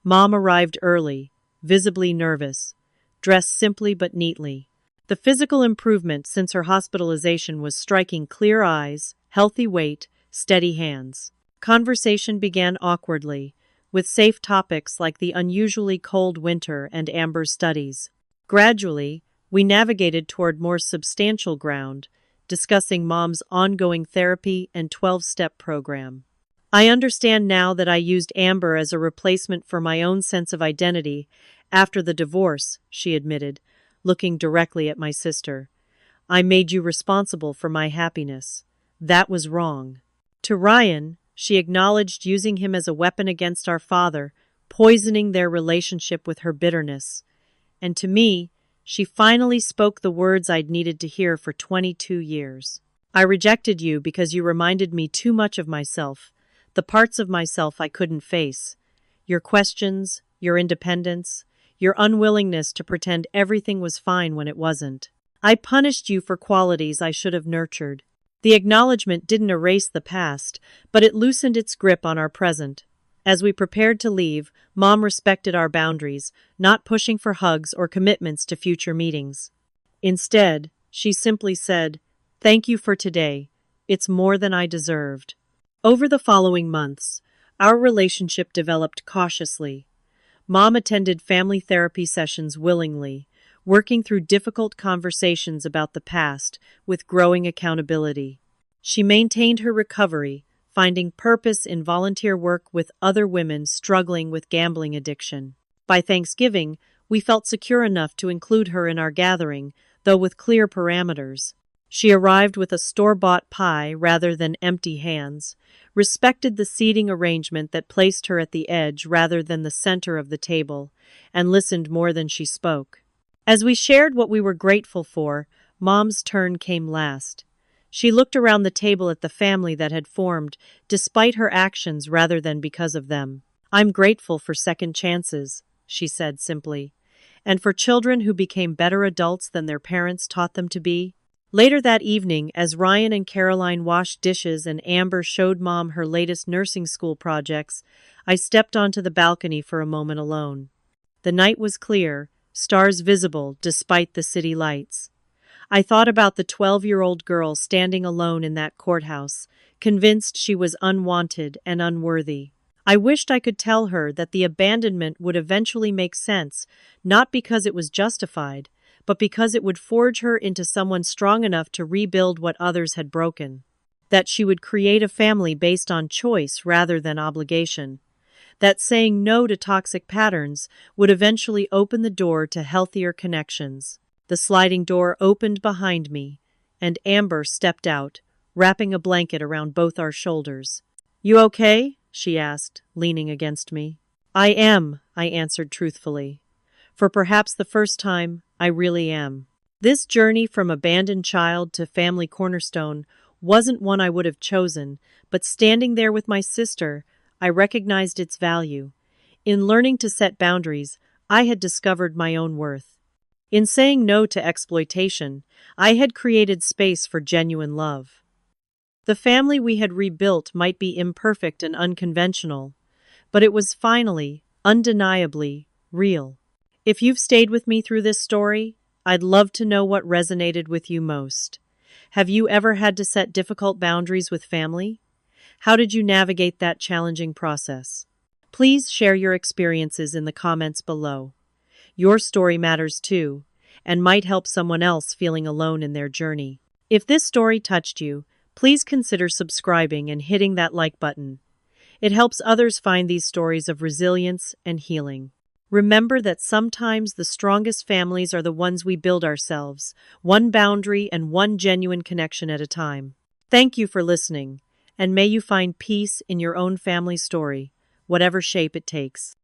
Mom arrived early, visibly nervous, dressed simply but neatly. The physical improvement since her hospitalization was striking: clear eyes, healthy weight, steady hands. Conversation began awkwardly, with safe topics like the unusually cold winter and Amber's studies. Gradually, we navigated toward more substantial ground, discussing Mom's ongoing therapy and 12-step program. "I understand now that I used Amber as a replacement for my own sense of identity after the divorce," she admitted, looking directly at my sister. "I made you responsible for my happiness. That was wrong." To Ryan, she acknowledged using him as a weapon against our father, poisoning their relationship with her bitterness. And to me, She finally spoke the words I'd needed to hear for 22 years. I rejected you because you reminded me too much of myself, the parts of myself I couldn't face. Your questions, your independence, your unwillingness to pretend everything was fine when it wasn't. I punished you for qualities I should have nurtured. The acknowledgement didn't erase the past, but it loosened its grip on our present. As we prepared to leave, Mom respected our boundaries, not pushing for hugs or commitments to future meetings. Instead, she simply said, "Thank you for today. It's more than I deserved." Over the following months, our relationship developed cautiously. Mom attended family therapy sessions willingly, working through difficult conversations about the past with growing accountability. She maintained her recovery, finding purpose in volunteer work with other women struggling with gambling addiction. By Thanksgiving, we felt secure enough to include her in our gathering, though with clear parameters. She arrived with a store-bought pie rather than empty hands, respected the seating arrangement that placed her at the edge rather than the center of the table, and listened more than she spoke. As we shared what we were grateful for, Mom's turn came last. She looked around the table at the family that had formed, despite her actions rather than because of them. "I'm grateful for second chances," she said simply, "and for children who became better adults than their parents taught them to be." Later that evening, as Ryan and Caroline washed dishes and Amber showed Mom her latest nursing school projects, I stepped onto the balcony for a moment alone. The night was clear, stars visible despite the city lights. I thought about the 12-year-old girl standing alone in that courthouse, convinced she was unwanted and unworthy. I wished I could tell her that the abandonment would eventually make sense, not because it was justified, but because it would forge her into someone strong enough to rebuild what others had broken. That she would create a family based on choice rather than obligation. That saying no to toxic patterns would eventually open the door to healthier connections. The sliding door opened behind me, and Amber stepped out, wrapping a blanket around both our shoulders. "You okay?" she asked, leaning against me. "I am," I answered truthfully. For perhaps the first time, I really am. This journey from abandoned child to family cornerstone wasn't one I would have chosen, but standing there with my sister, I recognized its value. In learning to set boundaries, I had discovered my own worth. In saying no to exploitation, I had created space for genuine love. The family we had rebuilt might be imperfect and unconventional, but it was finally, undeniably, real. If you've stayed with me through this story, I'd love to know what resonated with you most. Have you ever had to set difficult boundaries with family? How did you navigate that challenging process? Please share your experiences in the comments below. Your story matters too, and might help someone else feeling alone in their journey. If this story touched you, please consider subscribing and hitting that like button. It helps others find these stories of resilience and healing. Remember that sometimes the strongest families are the ones we build ourselves, one boundary and one genuine connection at a time. Thank you for listening, and may you find peace in your own family story, whatever shape it takes.